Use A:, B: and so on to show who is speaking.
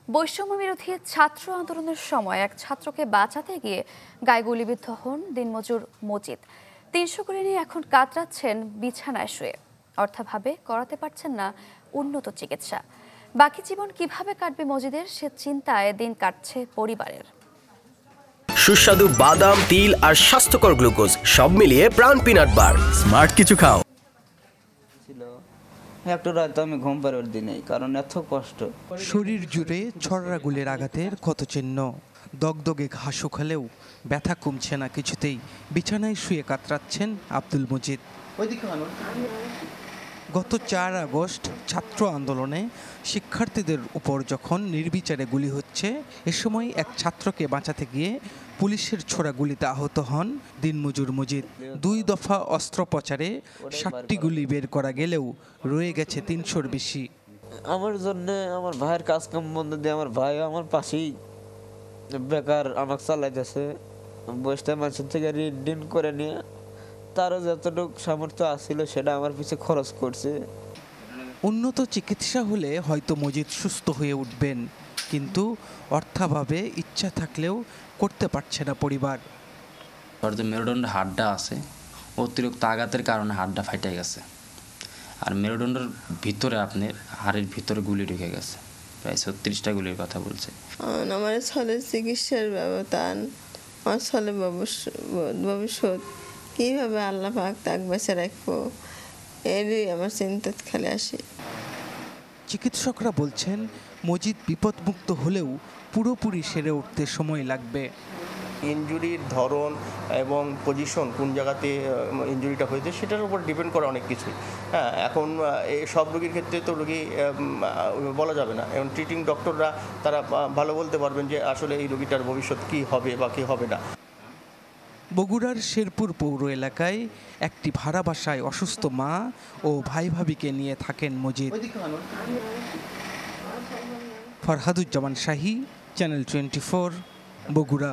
A: বৈষম্য বিরোধী ছাত্র আন্দোলনের সময় এক ছাত্রকে বাঁচাতে গিয়ে গায়ে গুলিবিদ্ধ হন দিনমজুর মজিদ। ৩০০ করে নিয়ে এখন কাতরাচ্ছেন বিছানায় শুয়ে। অর্থাভাবে করাতে পারছেন না উন্নত চিকিৎসা। বাকি জীবন কিভাবে কাটবে মজিদের, সে চিন্তায় দিন কাটছে পরিবারের।
B: সুস্বাদু বাদাম, তিল আর স্বাস্থ্যকর গ্লুকোজ সব মিলিয়ে প্রাণ পিনাট বার। স্মার্ট কিছু খাও।
C: একটু রাতে আমি ঘুম পাড়ার দিনেই, কারণ এত কষ্ট।
D: শরীর জুড়ে ছড়রা গুলির আঘাতের ক্ষতচিহ্ন, দগদগে ঘা শুকালেও ব্যথা কমছে না কিছুতেই। বিছানায় শুয়ে কাতরাচ্ছেন আব্দুল মজিদ। গত ৪ আগস্ট ছাত্র আন্দোলনে শিক্ষার্থীদের উপর যখন নির্বিচারে গুলি হচ্ছে, এ সময় এক ছাত্রকে বাঁচাতে গিয়ে পুলিশের ছোড়া গুলিতে আহত হন দিনমজুর মজিদ। ২ দফা অস্ত্রোপচারে ৬০টি গুলি বের করা গেলেও রয়ে গেছে ৩০০-র বেশি।
C: আমার জন্য আমার ভাইয়ের কাজকাম বন্ধ দিয়ে আমার ভাই আমার পাশেই বেকার আমাকে চালাইতেছে। বসতে মানুষের থেকে ঋণ করে নিয়ে তারও যতটুকু সামর্থ্য আসছিল সেটা আমার পিছে খরচ করছে।
D: উন্নত চিকিৎসা হলে হয়তো মজিদ সুস্থ হয়ে উঠবেন, কিন্তু অর্থাভাবে ইচ্ছা থাকলেও করতে পারছে না পরিবার।
E: ওর যে মেরুদণ্ড হাড়টা আছে, অতিরিক্ত আঘাতের কারণে হাড়টা ফাইটে গেছে। আর মেরুদণ্ডের ভিতরে আপনার হাড়ের ভিতরে গুলি ঢুকে গেছে, প্রায় ৩৬টা গুলির কথা বলছে।
F: আমার ছেলের চিকিৎসার ব্যবধান, আমার ছেলে ভবিষ্যৎ কীভাবে আল্লাহ পাক তাক বেঁচে রাখবো, এরই আমার চিন্তাত খালি আসে।
D: চিকিৎসকরা বলছেন মজিদ বিপদমুক্ত হলেও পুরোপুরি সেরে উঠতে সময় লাগবে।
G: ইনজুরির ধরন এবং পজিশন, কোন জায়গাতে ইনজুরিটা হয়েছে সেটার উপর ডিপেন্ড করে অনেক কিছুই। হ্যাঁ, এখন সব রোগীর ক্ষেত্রে তো রোগী বলা যাবে না। এখন ট্রিটিং ডক্টররা তারা ভালো বলতে পারবেন যে আসলে এই রোগীটার ভবিষ্যৎ কী হবে বা কী হবে না।
D: বগুড়ার শেরপুর পৌর এলাকায় একটি ভাড়া বাসায় অসুস্থ মা ও ভাই ভাবিকে নিয়ে থাকেন মজিদ। ফরহাদুজ্জামান শাহী, চ্যানেল 24, বগুড়া।